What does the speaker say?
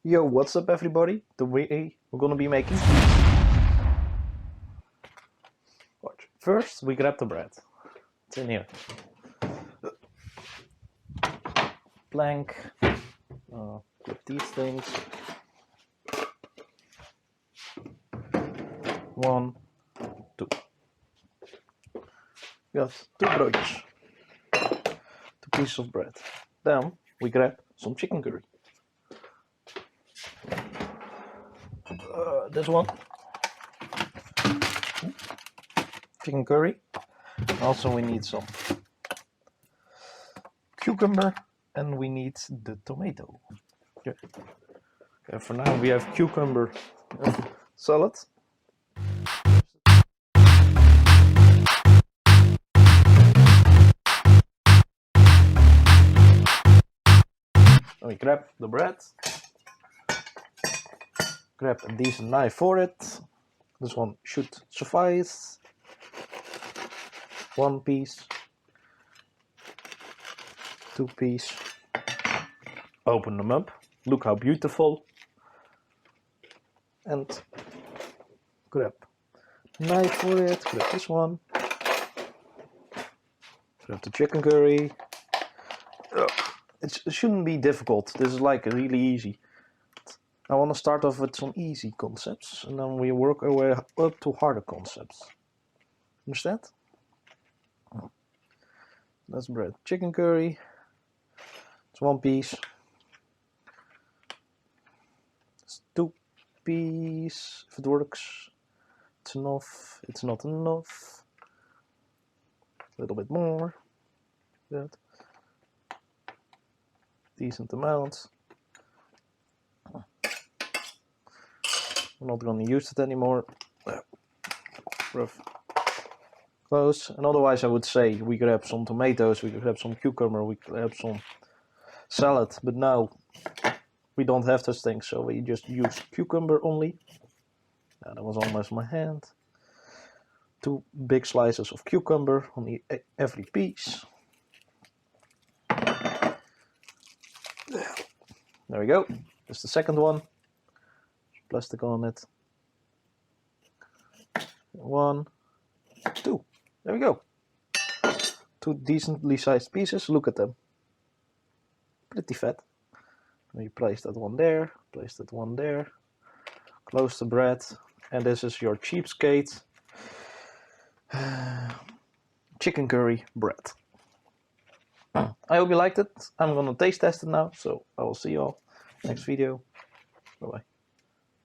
Yo, what's up everybody? Today we're gonna be making. Watch. First we grab the bread. It's in here. Plank. With these things. 1, 2. We got 2 broodjes. 2 pieces of bread. Then we grab some chicken curry. This one. Chicken curry. Also we need some cucumber and we need the tomato. Okay, for now we have cucumber salad. We grab the bread, grab a decent knife for it. This one should suffice. 1 piece, 2 piece. Open them up. Look how beautiful. And grab a knife for it. Grab this one. Grab the chicken curry. It shouldn't be difficult. This is like really easy. I want to start off with some easy concepts and then we work our way up to harder concepts. Understand? That's bread. Chicken curry. It's 1 piece. It's 2 pieces. If it works, it's enough. It's not enough. A little bit more. That. Decent amount. I'm not going to use it anymore. Rough. Close. And otherwise I would say we grab some tomatoes, we grab some cucumber, we grab some salad. But now we don't have those things, so we just use cucumber only. That was almost my hand. 2 big slices of cucumber on every piece. There we go. There's the second one. Plastic on it. 1, 2. There we go. 2 decently sized pieces. Look at them. Pretty fat. We place that one there. Place that one there. Close the bread. And this is your cheapskate chicken curry bread. I hope you liked it. I'm gonna taste test it now, so I will see you all next video. Bye bye.